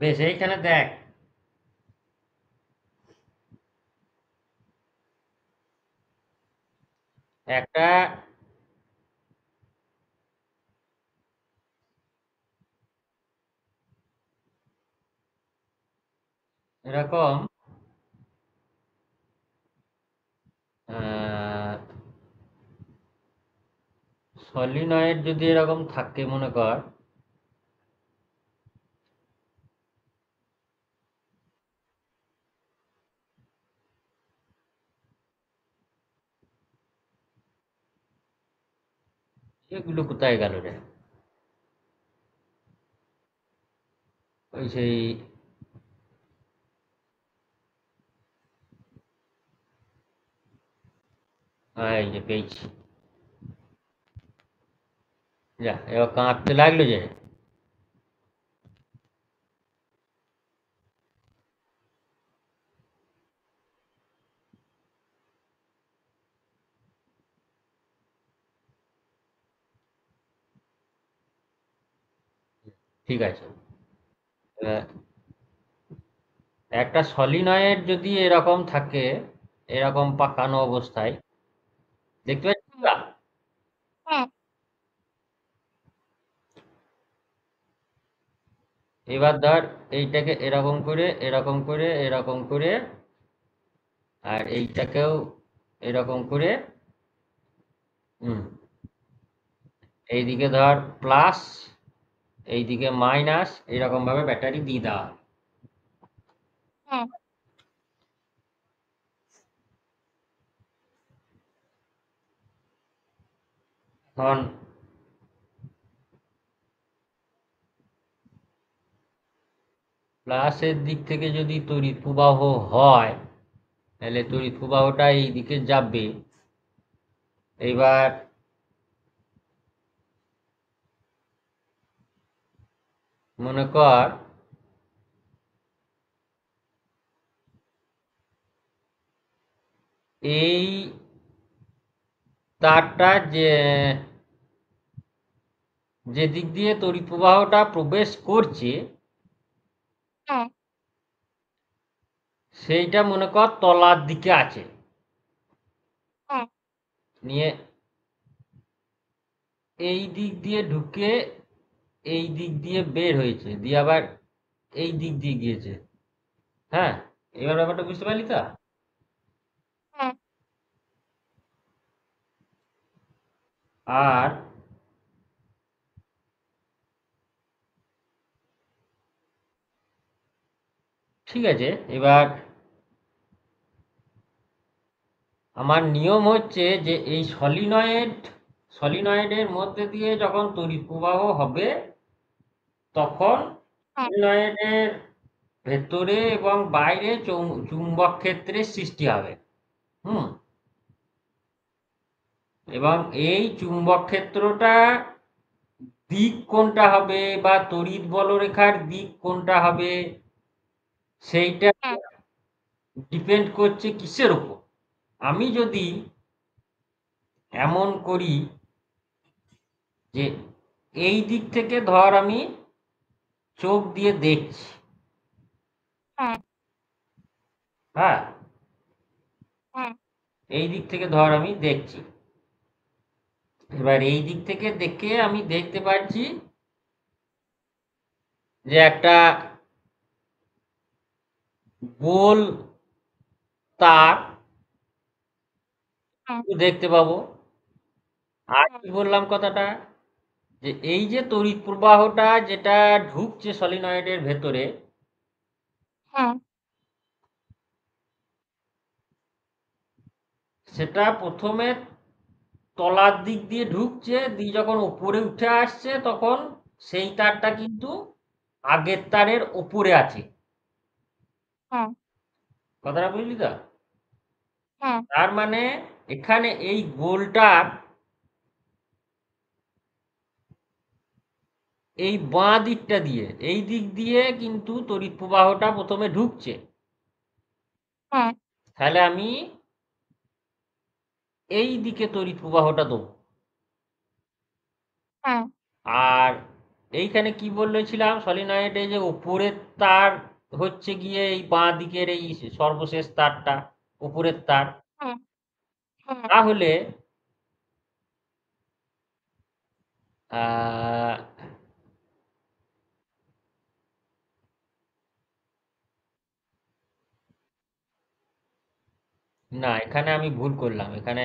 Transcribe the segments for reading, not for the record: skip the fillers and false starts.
বেশ, এইখানে দেখ, একটা এরকম সলিনয়েড যদি এরকম থাকে, মনে কর, এগুলো কোথায় গেল রে? ওই সেই, এই যে পেয়েছি। যা, এবার কাঁপতে লাগলো যে। ঠিক আছে। এবার একটা সলিনয়েড যদি এরকম থাকে, এরকম পাকানো অবস্থায়, দেখতে পাচ্ছিস না? হ্যাঁ। এবার ধর, এইটাকে এরকম করে, এরকম করে, এরকম করে, আর এইটাকেও এরকম করে, হুম, এইদিকে ধর প্লাস, এইদিকে মাইনাস, এরকম ভাবে ব্যাটারি দিয়ে দেওয়া হয়। হ্যাঁ। এখন প্লাসের দিক থেকে যদি তড়িৎ প্রবাহ হয়, তাহলে তড়িৎ প্রবাহটা এই দিকে যাবে। এবার মনে কর, এই তারটা যে যে দিক দিয়ে তড়িৎ প্রবাহটা প্রবেশ করছে, হ্যাঁ। সেইটা মনে কর তলার দিকে আছে। হ্যাঁ। নিয়ে এই দিক দিয়ে ঢুকে এই দিক দিয়ে বের হয়েছে, দিয়ে আবার এই দিক দিয়ে গিয়েছে। হ্যাঁ, এবার ব্যাপারটা বুঝতে পারলি তো? হ্যাঁ। আর ঠিক আছে, এবার আমার নিয়ম হচ্ছে যে এই সলিনয়েডের মধ্যে দিয়ে যখন তড়িৎ প্রবাহ হবে, তখন হ্যাঁ। সলিনয়েডের ভেতরে এবং বাইরে চুম্বক ক্ষেত্রের সৃষ্টি হবে। হুম। এবং এই চুম্বক ক্ষেত্রটা দিক কোনটা হবে, বা তড়িৎ বলরেখার দিক কোনটা হবে, সেইটা হ্যাঁ। ডিপেন্ড করছে কিসের উপর? আমি যদি এমন করি যে এই দিক থেকে ধর আমি চোখ দিয়ে দেখছি, হ্যাঁ। হ্যাঁ, হ্যাঁ। এই দিক থেকে ধর আমি দেখছি, এবার এই দিক থেকে দেখে আমি দেখতে পাচ্ছি যে একটা গোল তার হ্যাঁ। দেখতে পাবো। আর হ্যাঁ। কি বললাম কথাটা, যে এই যে তড়িৎ প্রবাহটা যেটা ঢুকছে সলিনয়েডের ভেতরে, হ্যাঁ। সেটা প্রথমে তলার দিক দিয়ে ঢুকছে, দিয়ে যখন উপরে উঠে আসছে, তখন সেই তারটা কিন্তু আগের তারের উপরে আছে। হ্যাঁ। কথাটা বুঝলি তো? হ্যাঁ। তার মানে এখানে এই গোলটার এই বাঁ দিকটা দিয়ে, এই দিক দিয়ে কিন্তু তড়িৎ প্রবাহটা প্রথমে ঢুকছে। হ্যাঁ। তাহলে আমি এই দিকে তড়িৎ প্রবাহটা দেবো। হ্যাঁ। আর এইখানে কি বলেছিলাম সলিনয়েডে যে উপরের তার হচ্ছে গিয়ে এই বাঁ দিকের এই সর্বশেষ তারটা উপরের তার। হ্যাঁ, হ্যাঁ, তাহলে আহ, না এখানে আমি ভুল করলাম, এখানে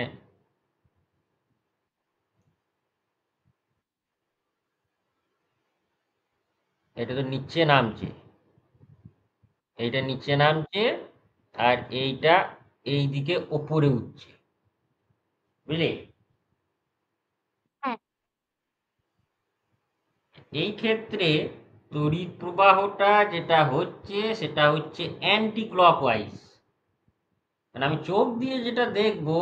এটা তো নিচে নামছে, এইটা নিচে নামছে আর এইটা এই দিকে উপরে উঠছে, বুঝলে? হ্যাঁ, এই ক্ষেত্রে তড়িৎ প্রবাহটা যেটা হচ্ছে সেটা হচ্ছে অ্যান্টি ক্লকওয়াইজ। মানে আমি চোখ দিয়ে যেটা দেখবো,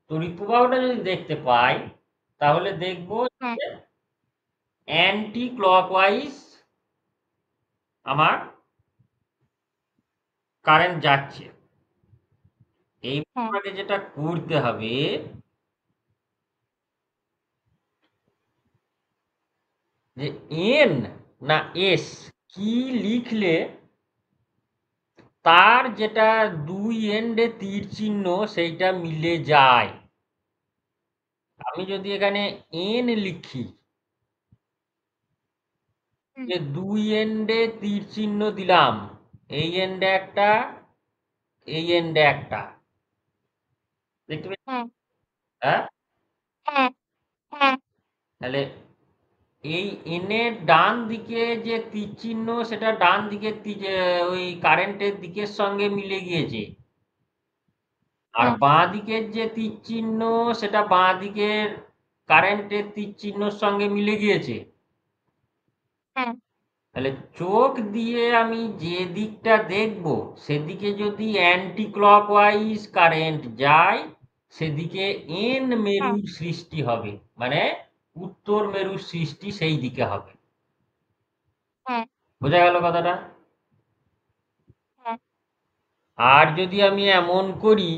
তড়িৎ প্রবাহটা যদি দেখতে পাই তাহলে দেখবো হ্যাঁ, যে অ্যান্টি ক্লকওয়াইজ আমার কারেন্ট যাচ্ছে। এইবার হ্যাঁ, আমাকে যেটা করতে হবে যে এন না এস কি লিখলে তার যেটা দুই এন্ডে তীর চিহ্ন সেইটা মিলে যায়। আমি যদি এখানে এন লিখি, হুম, যে দুই এন্ডে তীর চিহ্ন দিলাম, এই এন্ডে একটা, এই এন্ডে একটা, দেখতে পেয়েছি? হ্যাঁ, হ্যাঁ, হ্যাঁ, হ্যাঁ, তাহলে এই এনের ডান দিকে যে তীর চিহ্ন সেটা ডান দিকের ওই কারেন্টের দিকের সঙ্গে মিলে গিয়েছে, আর হ্যাঁ, বাঁ দিকের যে তীর চিহ্ন সেটা বাঁ দিকের কারেন্টের তীর চিহ্নর সঙ্গে মিলে গিয়েছে। হ্যাঁ, তাহলে চোখ দিয়ে আমি যে দিকটা দেখব সেদিকে যদি অ্যান্টি ক্লকওয়াইজ কারেন্ট যায় সেদিকে এন হ্যাঁ, মেরুর সৃষ্টি হবে, মানে উত্তর মেরুর সৃষ্টি সেই দিকে হবে। হ্যাঁ, বোঝা গেল কথাটা? হ্যাঁ, আর যদি আমি এমন করি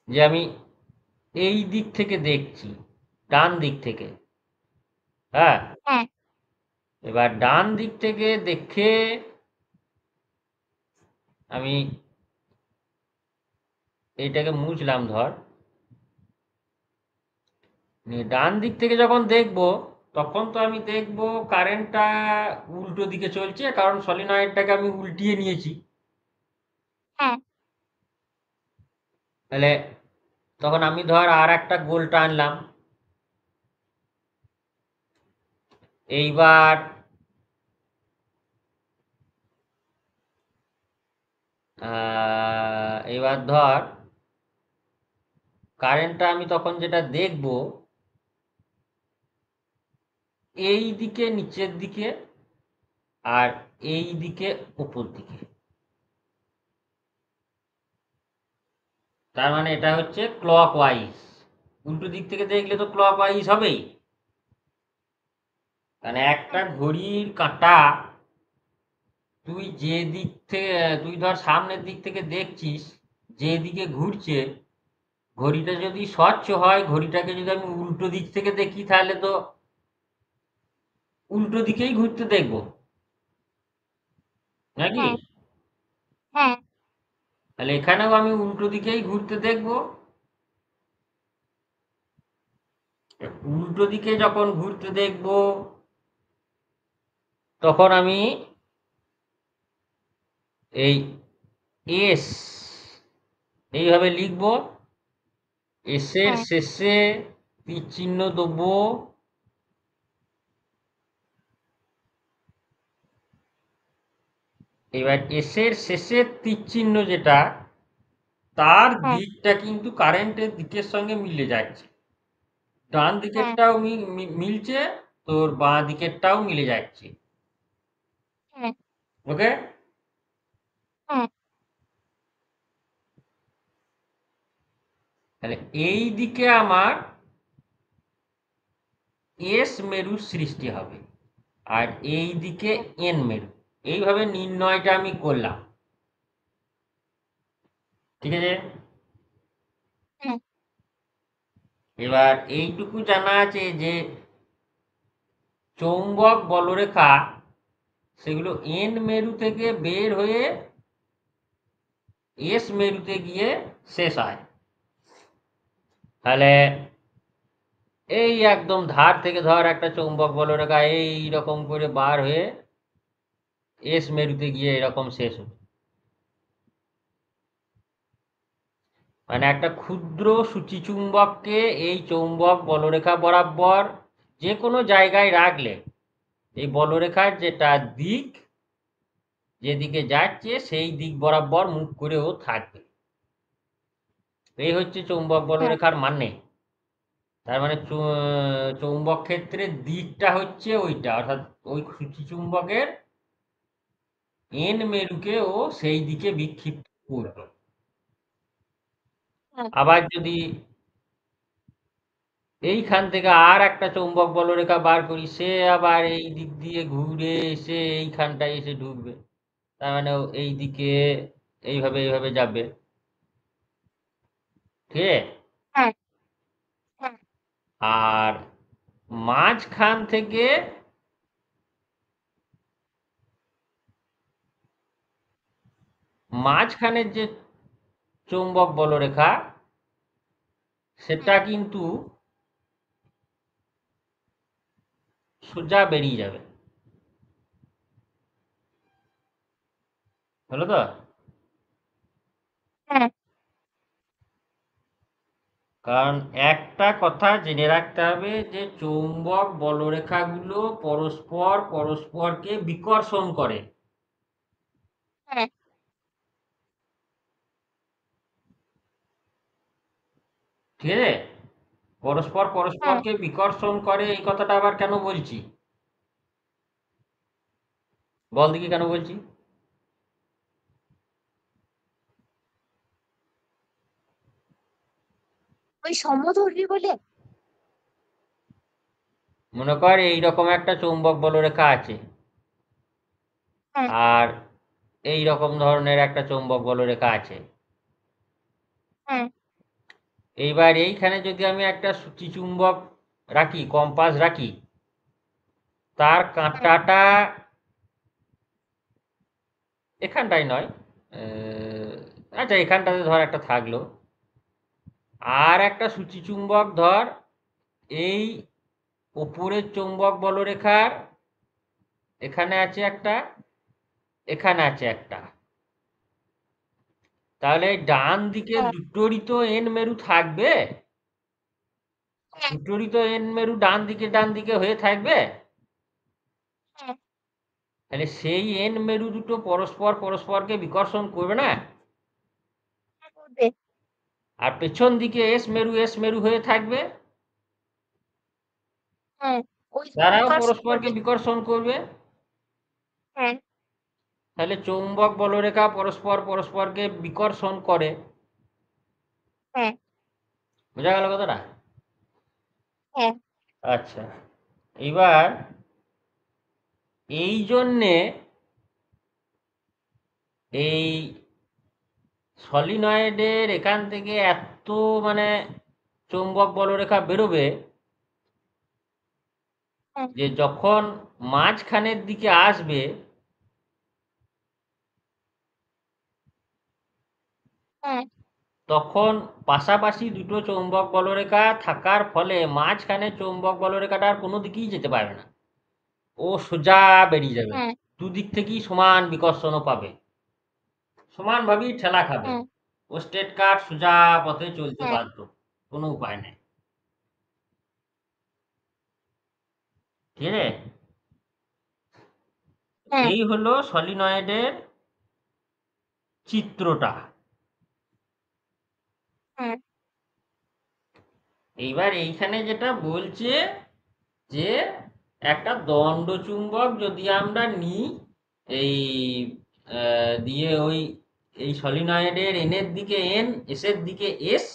যে আমি এই দিক থেকে দেখছি, ডান দিক থেকে, হ্যাঁ, হ্যাঁ, এবার ডান দিক থেকে দেখে আমি এইটাকে মুছলাম ধর, নিয়ে ডান দিক থেকে যখন দেখব তখন তো আমি দেখব কারেন্টটা উল্টো দিকে চলছে, কারণ সলিনয়েডটাকে আমি উল্টিয়ে নিয়েছি। হ্যাঁ, তাহলে তখন আমি ধর আর একটা গোল টানলাম, এইবার এবার ধর কারেন্টটা আমি তখন যেটা দেখব এই দিকে নিচের দিকে আর এই দিকে উপর দিকে, তার মানে এটা হচ্ছে ক্লক ওয়াইজ। উল্টো দিক থেকে দেখলে তো ক্লক ওয়াইজ হবেই, মানে একটা ঘড়ির কাঁটা তুই যে দিক থেকে, তুই ধর সামনের দিক থেকে দেখছিস যে দিকে ঘুরছে, ঘড়িটা যদি স্বচ্ছ হয়, ঘড়িটাকে যদি আমি উল্টো দিক থেকে দেখি তাহলে তো উল্টো দিকেই ঘুরতে দেখবো, নাকি? হ্যাঁ, হ্যাঁ, তাহলে এখানেও আমি উল্টো দিকেই ঘুরতে দেখবো। উল্টো দিকে যখন ঘুরতে দেখবো তখন আমি এই এস এইভাবে লিখবো, এসের হ্যাঁ, শেষে তীর চিহ্ন দেবো, এবার এসের শেষের তীর চিহ্ন যেটা তার হ্যাঁ, দিকটা কিন্তু কারেন্টের দিকের সঙ্গে মিলে যাচ্ছে, ডান হ্যাঁ, দিকেরটাও মিলছে, তোর বাঁ দিকেরটাও মিলে যাচ্ছে। হ্যাঁ, ওকে, হ্যাঁ, তাহলে এই দিকে আমার এস মেরুর সৃষ্টি হবে আর এই দিকে হ্যাঁ, এন মেরু। এইভাবে নির্ণয়টা আমি করলাম, ঠিক আছে? হ্যাঁ, এবার এইটুকু জানা আছে যে চৌম্বক বলরেখা সেগুলো এন মেরু থেকে বের হয়ে এস মেরুতে গিয়ে শেষ হয়। তাহলে এই একদম ধার থেকে ধর একটা চৌম্বক বলরেখা এই রকম করে বার হয়ে এস মেরুতে গিয়ে এরকম শেষ হবে। মানে একটা ক্ষুদ্র সূচিচুম্বককে এই চৌম্বক বলরেখা বরাবর যে কোনো জায়গায় রাখলে এই বলরেখার যেটা দিক, যেদিকে যাচ্ছে সেই দিক বরাবর মুখ করেও থাকবে। এই হচ্ছে চৌম্বক হ্যাঁ, বলরেখার মানে। তার মানে চৌম্বক ক্ষেত্রের দিকটা হচ্ছে ওইটা, অর্থাৎ ওই সূচিচুম্বকের এন মেরুকে ও সেই দিকে বিক্ষিপ্ত করবে। হ্যাঁ, আবার যদি এইখান থেকে আর একটা চৌম্বক বলরেখা বার করি, সে আবার এই দিক দিয়ে ঘুরে এসে এইখানটায় এসে ঢুকবে। তার মানে এই দিকে এইভাবে এইভাবে যাবে, ঠিক আছে? হ্যাঁ, হ্যাঁ, আর মাঝখান থেকে মাঝখানের যে চৌম্বক বলরেখা সেটা হ্যাঁ, কিন্তু সোজা বেরিয়ে যাবে। হলো তো? হ্যাঁ, কারণ একটা কথা জেনে রাখতে হবে যে চৌম্বক বলরেখাগুলো পরস্পর পরস্পরকে বিকর্ষণ করে। হ্যাঁ, ঠিক আছে? পরস্পর হ্যাঁ, পরস্পরকে বিকর্ষণ করে, এই কথাটা আবার কেন বলছি? বল দেখি কেন বলছি? ওই সমধর্মী বলে। মনে কর এইরকম একটা চৌম্বক বলরেখা আছে হ্যাঁ, আর এই রকম ধরনের একটা চৌম্বক বলরেখা আছে। হ্যাঁ, এইবার এইখানে যদি আমি একটা সূচিচুম্বক রাখি, কম্পাস রাখি, তার হ্যাঁ, কাঁটাটা এখানটায় নয়, আহ, আচ্ছা এখানটাতে ধর একটা থাকলো, আর একটা সূচিচুম্বক ধর এই ওপরের চৌম্বক বলরেখার এখানে আছে একটা, এখানে আছে একটা। তাহলে ডান দিকে হ্যাঁ, দুটোরই তো এন মেরু থাকবে, হ্যাঁ, দুটোরই তো এন মেরু ডান দিকে হয়ে থাকবে। হ্যাঁ, তাহলে সেই এন মেরু দুটো পরস্পর পরস্পরকে বিকর্ষণ করবে না? হ্যাঁ, করবে। আর পেছন দিকে এস মেরু হয়ে থাকবে, হ্যাঁ, ওই তারাও বিকর্ষণ পরস্পরকে করবে। বিকর্ষণ করবে। হ্যাঁ, তাহলে চৌম্বক বলরেখা পরস্পর পরস্পরকে বিকর্ষণ করে। হ্যাঁ, বোঝা গেল কথাটা? হ্যাঁ, আচ্ছা, এবার এই জন্যে এই সলিনয়েডের এখান থেকে এত মানে চৌম্বক বলরেখা বেরোবে হ্যাঁ, যে যখন মাঝখানের দিকে আসবে হ্যাঁ, তখন পাশাপাশি দুটো চৌম্বক বলরেখা থাকার ফলে মাঝখানে চৌম্বক বলরেখাটা আর কোনো দিকেই যেতে পারবে না, ও সোজা বেরিয়ে যাবে। হ্যাঁ, দুদিক থেকেই সমান বিকর্ষণও পাবে, সমানভাবেই ঠেলা খাবে। হ্যাঁ, ও স্ট্রেট কাট সোজা পথে চলতে হ্যাঁ, বাধ্য, কোনো উপায় নেই। ঠিক আছে? হ্যাঁ, এই হলো সলিনয়েডের চিত্রটা। হ্যাঁ, এইবার এইখানে যেটা বলছে যে একটা দণ্ডচুম্বক যদি আমরা নিই, এই দিয়ে ওই এই সলিনয়েডের এনের দিকে এন, এসের দিকে এস,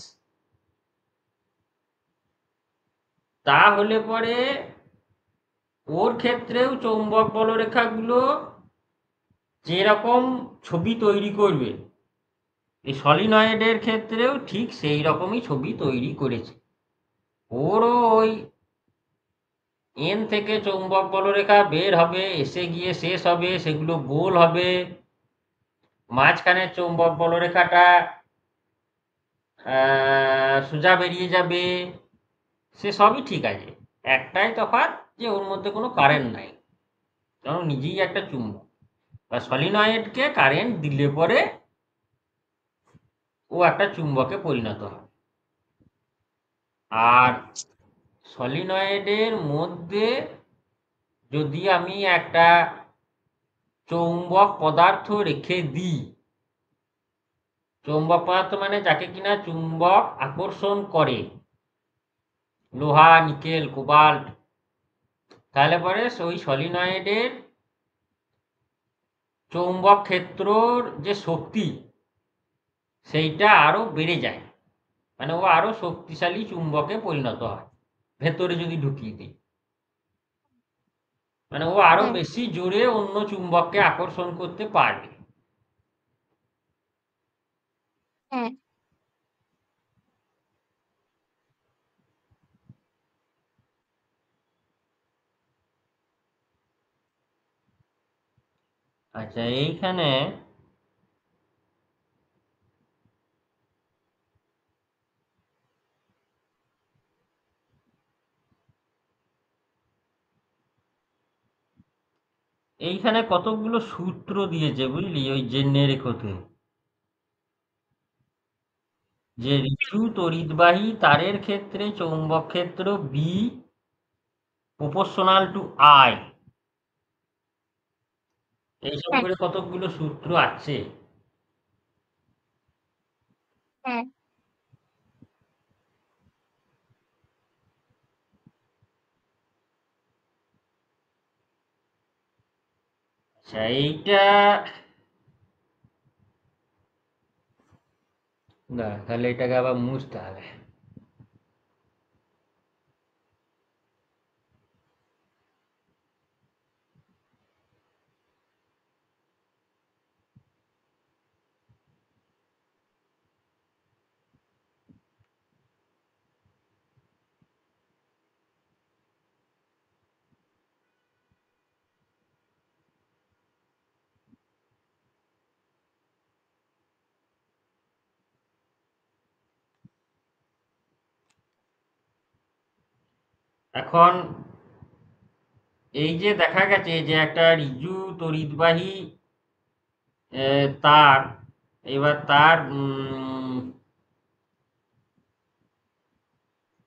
তাহলে পরে ওর ক্ষেত্রেও চৌম্বক বলরেখাগুলো যেরকম ছবি তৈরি করবে এই সলিনয়েডের ক্ষেত্রেও ঠিক সেই রকমই ছবি তৈরি করেছে। ওরও ওই এন থেকে চৌম্বক বলরেখা বের হবে, এসে গিয়ে শেষ হবে, সেগুলো গোল হবে। মাঝখানে চৌম্বক বলরেখাটা সোজা বেরিয়ে যাবে, সে সবই ঠিক আছে। একটাই তফাৎ যে ওর মধ্যে কোনো কারেন্ট নাই, কারণ নিজেই একটা চুম্বক। বা সলিনয়েডকে কারেন্ট দিলে পরে ও একটা চুম্বকে পরিণত হয়। আর সলিনয়েডের মধ্যে যদি আমি একটা চৌম্বক পদার্থ রেখে দিই, চৌম্বক পদার্থ মানে যাকে কিনা চুম্বক আকর্ষণ করে, লোহা, নিকেল, কোবাল্ট, তাহলে পরে ওই সলিনয়েডের চৌম্বক ক্ষেত্রর যে শক্তি সেইটা আরো বেড়ে যায়, মানে ও আরো শক্তিশালী চুম্বকে পরিণত হয় ভেতরে যদি ঢুকিয়ে দিই। মানে ও আরো হ্যাঁ, বেশি জোরে অন্য চুম্বককে আকর্ষণ করতে পারবে। হ্যাঁ, আচ্ছা, এইখানে এইখানে কতগুলো সূত্র দিয়েছে বুঝলি, ওই জেনে রেখোতে, যে ঋজু তড়িৎবাহী তারের ক্ষেত্রে চৌম্বক ক্ষেত্র বি প্রপোর্শনাল টু আই, এইসব হ্যাঁ, করে কতগুলো সূত্র আছে। হ্যাঁ, আচ্ছা, এইটা না, তাহলে এটাকে আবার মুছতে হবে। এখন এই যে দেখা গেছে যে একটা ঋজু তড়িৎবাহী তার, এবার তার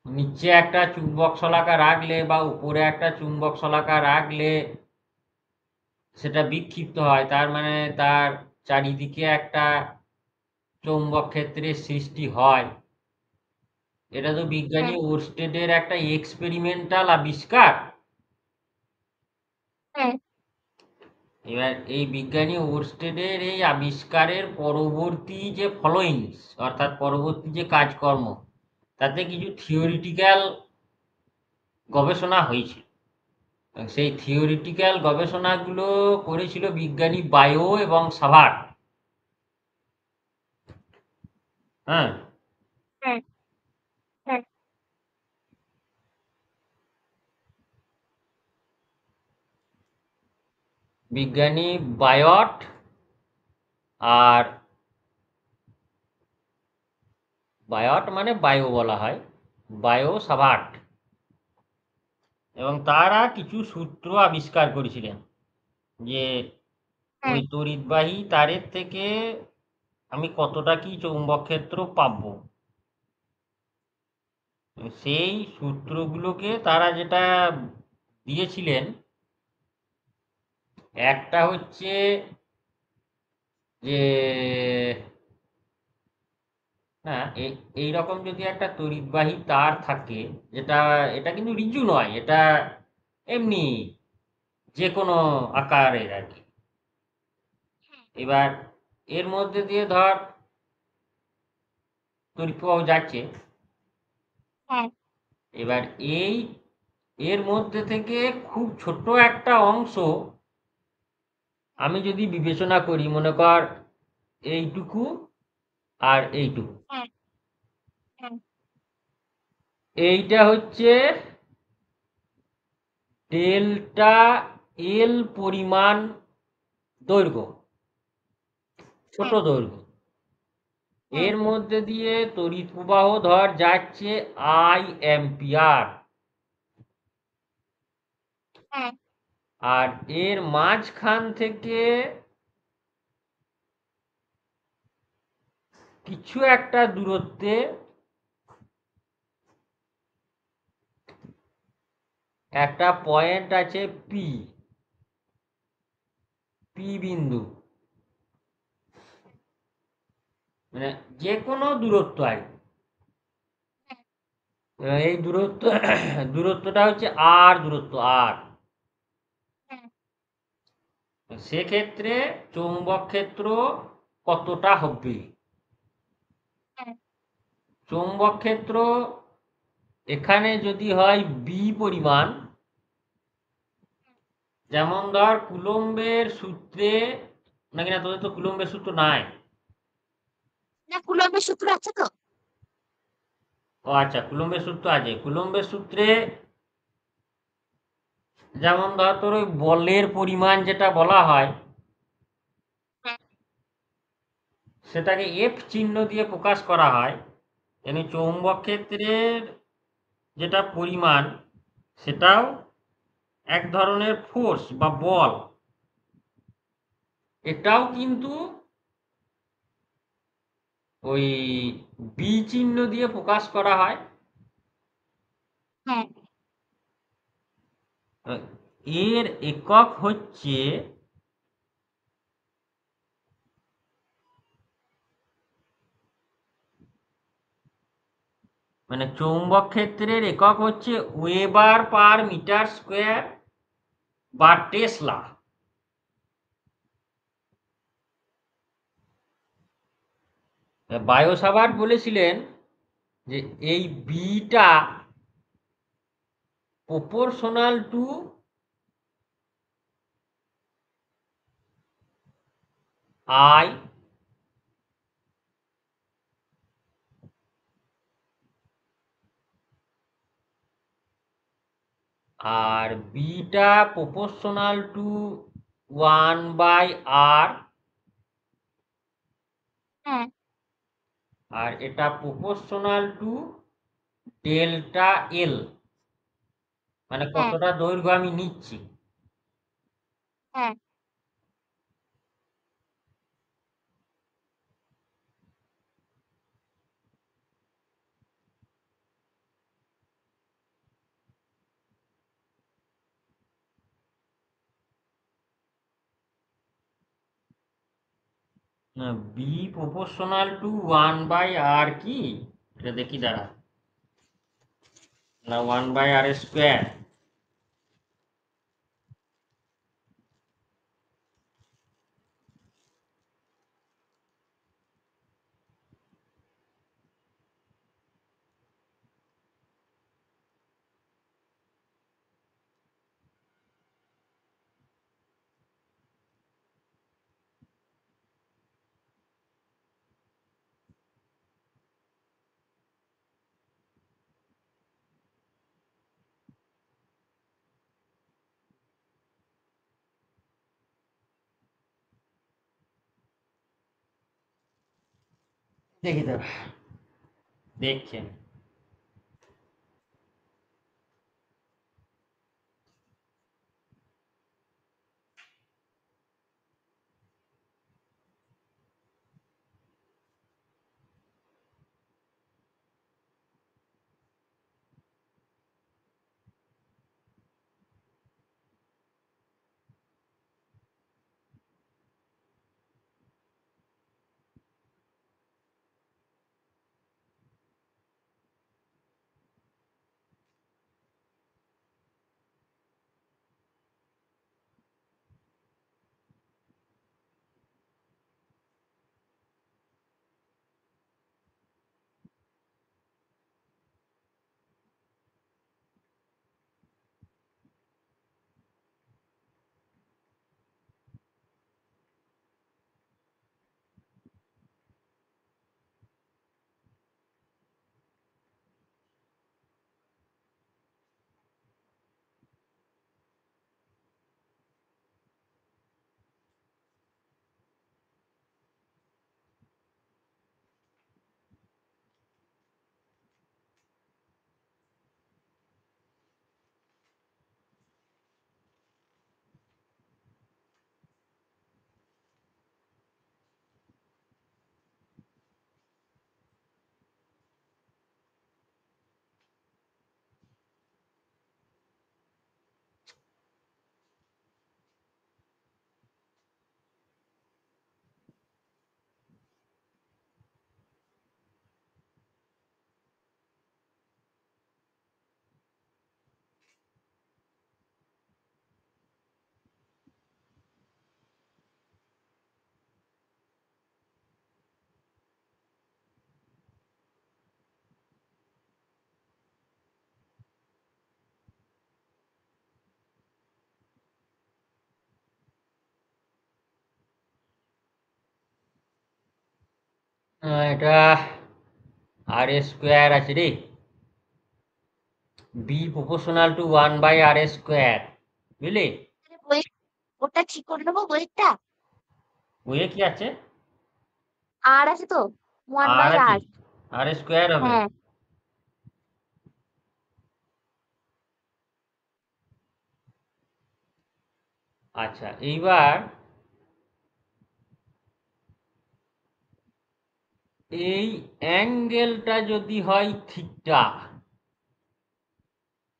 নিচে একটা চুম্বক শলাকা রাখলে বা উপরে একটা চুম্বক শলাকা রাখলে সেটা বিক্ষিপ্ত হয়, তার মানে তার চারিদিকে একটা চৌম্বক ক্ষেত্রের সৃষ্টি হয়। এটা তো বিজ্ঞানী হ্যাঁ, ওরস্টেডের একটা এক্সপেরিমেন্টাল আবিষ্কার। হ্যাঁ, এবার এই বিজ্ঞানী ওরস্টেডের এই আবিষ্কারের পরবর্তী যে ফলোইংস, অর্থাৎ পরবর্তী যে কাজকর্ম, তাতে কিছু থিওরিটিক্যাল গবেষণা হয়েছিল। সেই থিওরিটিক্যাল গবেষণাগুলো করেছিল বিজ্ঞানী বায়ো এবং সাভার্ট। হ্যাঁ, হ্যাঁ, হ্যাঁ, বিজ্ঞানী বায়ট আর বায়ট মানে বায়ো বলা হয়, বায়ো সাভার্ট, এবং তারা কিছু সূত্র আবিষ্কার করেছিলেন যে ওই হ্যাঁ, তড়িৎবাহী তারের থেকে আমি কতটা কি চৌম্বক ক্ষেত্র পাবো। সেই সূত্রগুলোকে তারা যেটা দিয়েছিলেন, একটা হচ্ছে যে না, এইরকম যদি একটা তড়িৎবাহী তার থাকে, যেটা, এটা কিন্তু ঋজু নয়, এটা এমনি যে কোনো আকারের আর কি। এবার এর মধ্যে দিয়ে ধর তড়িৎ প্রবাহ যাচ্ছে, হ্যাঁ, এবার এই এর মধ্যে থেকে খুব ছোট একটা অংশ আমি যদি বিবেচনা করি, মনে কর এইটুকু আর এইটুকু, হ্যাঁ, হ্যাঁ, এইটা হচ্ছে ডেল্টা এল পরিমাণ দৈর্ঘ্য, ছোট হ্যাঁ, দৈর্ঘ্য, হ্যাঁ, এর মধ্যে দিয়ে তড়িৎ প্রবাহ ধর যাচ্ছে আই অ্যাম্পিয়ার, হ্যাঁ, আর এর মাঝখান থেকে কিছু একটা দূরত্বে একটা পয়েন্ট আছে পি, পি বিন্দু, মানে যে কোনো দূরত্ব আর কি। এই দূরত্ব দূরত্বটা হচ্ছে আর দূরত্ব আর। হ্যাঁ, সেক্ষেত্রে চৌম্বক ক্ষেত্র কতটা হবে? হ্যাঁ, চৌম্বক ক্ষেত্র এখানে যদি হয় বি পরিমাণ, যেমন ধর কুলম্বের সূত্রে, নাকি না তোদের তো কুলম্বের সূত্র নাই? না কুলম্বের সূত্র আছে তো। ও আচ্ছা, কুলম্বের সূত্র আছে। কুলম্বের সূত্রে যেমন ধর তোর ওই বলের পরিমাণ যেটা বলা হয়, হ্যাঁ, সেটাকে এফ চিহ্ন দিয়ে প্রকাশ করা হয়। এমনি চৌম্বক ক্ষেত্রের যেটা পরিমাণ, সেটাও এক ধরনের ফোর্স বা বল, এটাও কিন্তু ওই বি চিহ্ন দিয়ে প্রকাশ করা হয়। হ্যাঁ, এর একক হচ্ছে, মানে চৌম্বক ক্ষেত্রের একক হচ্ছে ওয়েবার পার মিটার স্কোয়ার বা টেসলা। বায়ো সাভার্ট বলেছিলেন যে এই বিটা প্রপোর্শনাল টু আই, আর বিটা প্রপোর্শনাল টু 1/r, হ্যাঁ, আর এটা প্রপোর্শনাল টু ডেল্টা এল, মানে হ্যাঁ, কতটা দৈর্ঘ্য আমি নিচ্ছি। হ্যাঁ, বি প্রপোর্শনাল টু 1/r কি, এটা দেখি দাঁড়া, না 1/r স্কোয়ার। দেখি দাঁড়া, দেখছেন? এটা আর স্কোয়ার আছে রে, B proportional to 1/r square, বুঝলি? আরে বই, ওটা ঠিক করে নেবো বইটা। বইয়ে কি আছে? আর আছে তো, ওয়ান আর বাই আছে, আর। আর স্কোয়ার হবে। হ্যাঁ। আচ্ছা, এইবার এই অ্যাঙ্গেলটা যদি হয় থিটা,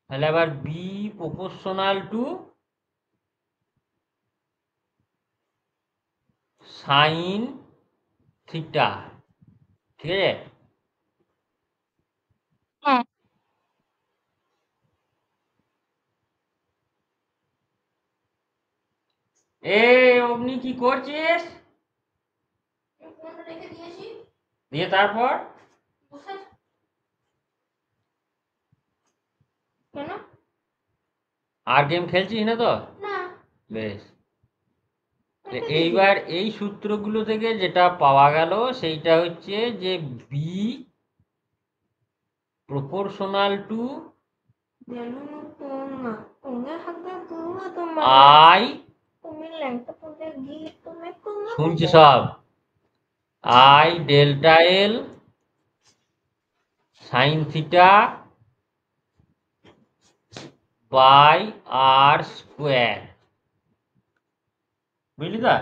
তাহলে আবার B proportional to sine theta, ঠিক আছে? হ্যাঁ। অমনি কি করছিস? দিয়ে তারপর কেন? আর গেম খেলছিস না তো? না। বেশ। এইবার এই সূত্রগুলো থেকে যেটা পাওয়া গেল সেইটা হচ্ছে যে বি প্রপোর্শনাল টু আই, শুনছি সব, I delta L sine theta by R square, বুঝলি তো?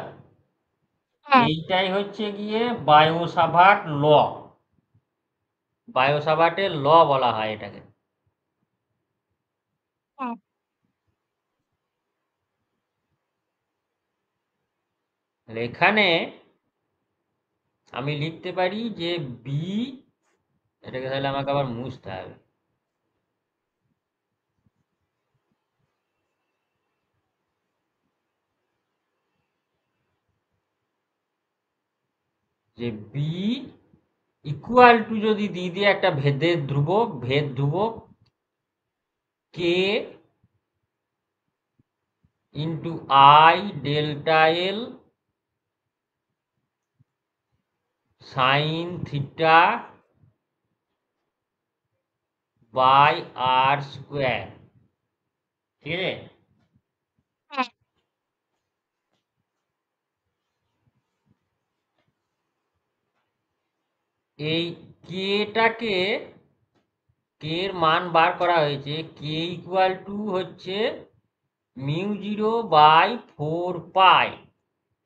হ্যাঁ। এইটাই হচ্ছে গিয়ে বায়ো-সাভার্ট ল, বায়ো-সাভার্টের ল বলা হয় এটাকে। হ্যাঁ। এখানে আমি লিখতে পারি যে বি, এটাকে তাহলে আমাকে আবার মুছতে হবে, যে বি ইকুয়াল টু যদি দিয়ে দিয়ে একটা ভেদ ধ্রুবক কে into I delta L sine theta by R square, ঠিক আছে? হ্যাঁ। এই কেটাকে, কে এর মান বার করা হয়েছে, কে ইকুয়াল টু হচ্ছে μ0/4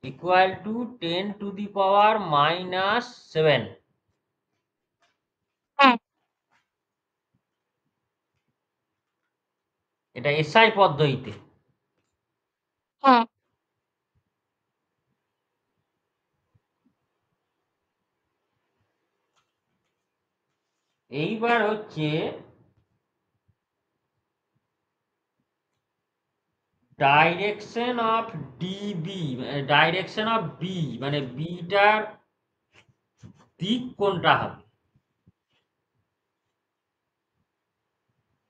ইকুয়াল টু 10⁻⁻7। হ্যাঁ। এটা এসআই পদ্ধতিতে। হ্যাঁ। এইবার হচ্ছে direction of dB, direction of B, মানে বিটার দিক কোনটা হবে?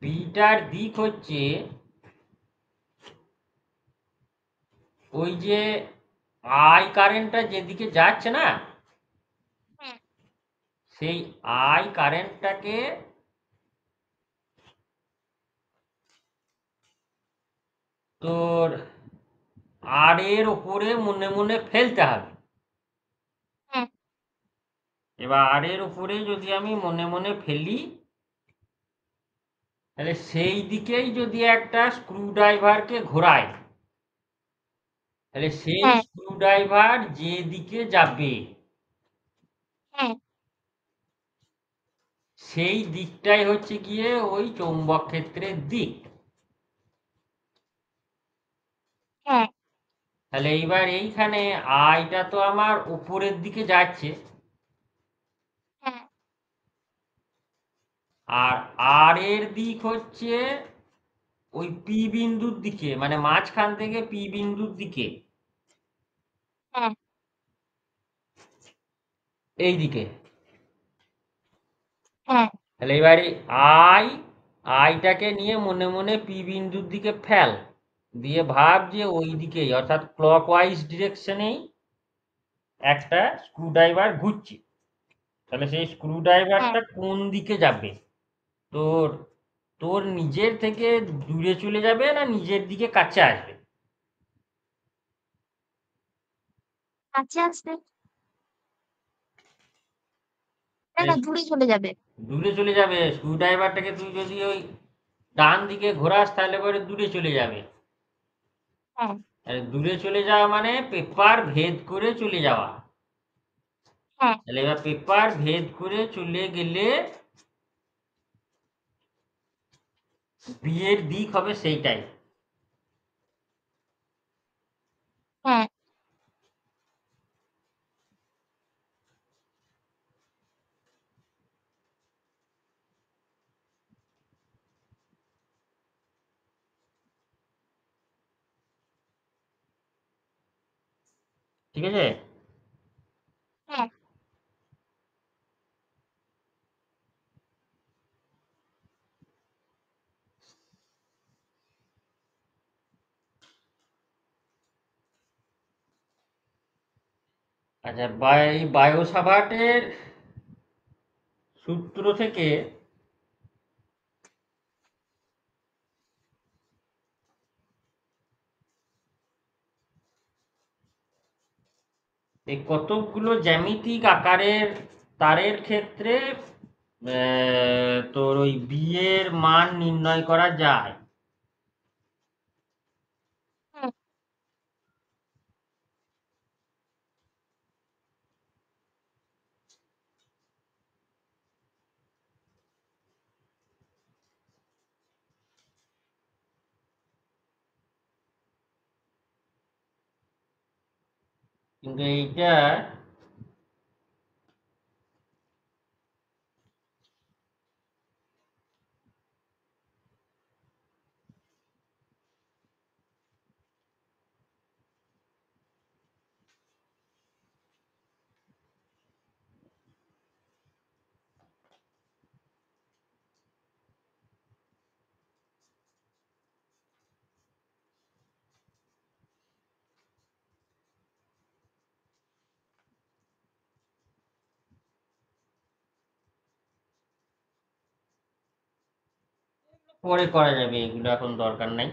বিটার দিক হচ্ছে ওই যে আই কারেন্টটা যেদিকে যাচ্ছে না, হ্যাঁ। সেই আই কারেন্টটাকে তোর আর এর উপরে মনে মনে ফেলতে হবে। হ্যাঁ। এবার আর এর উপরে যদি আমি মনে মনে ফেলি, তাহলে সেই দিকেই যদি একটা স্ক্রু ড্রাইভারকে ঘোরাই, তাহলে সেই হ্যাঁ। স্ক্রু ড্রাইভার যে দিকে যাবে হ্যাঁ। সেই দিকটাই হচ্ছে গিয়ে ওই চৌম্বক ক্ষেত্রের দিক। হ্যাঁ। তাহলে এইবার এইখানে আইটা তো আমার উপরের দিকে যাচ্ছে, হ্যাঁ। আর আর এর দিক হচ্ছে ওই পি বিন্দুর দিকে, মানে মাঝখান থেকে পি বিন্দুর দিকে, হ্যাঁ। এই দিকে। হ্যাঁ। তাহলে এবারে আই, আইটাকে নিয়ে মনে মনে পি বিন্দুর দিকে ফেল, দিয়ে ভাব যে ওই দিকেই, অর্থাৎ ক্লকওয়াইজ ডিরেকশনেই একটা স্ক্রুড্রাইভার ঘুরছে। তাহলে সেই স্ক্রু হ্যাঁ, ড্রাইভারটা কোন দিকে যাবে? তোর তোর নিজের থেকে দূরে চলে যাবে না নিজের দিকে কাছে আসবে? কাছে আসবে। না, তাহলে না, দূরে চলে যাবে। দূরে চলে যাবে। স্ক্রু ড্রাইভারটাকে তুই যদি ওই ডান দিকে ঘোরাস তাহলে পরে দূরে চলে যাবে। হ্যাঁ, আর দূরে চলে যাওয়া মানে পেপার ভেদ করে চলে যাওয়া। হ্যাঁ, তাহলে এবার পেপার ভেদ করে চলে গেলে বিয়ের দিক হবে সেইটাই। হ্যাঁ, ঠিক আছে? হ্যাঁ। আচ্ছা, এই বায়োসাভার্টের সূত্র থেকে এই কতকগুলো জ্যামিতিক আকারের তারের ক্ষেত্রে তোর ওই বিয়ের মান নির্ণয় করা যায়। হুম, কিন্তু এইটা পরে করা যাবে, এগুলো এখন দরকার নাই।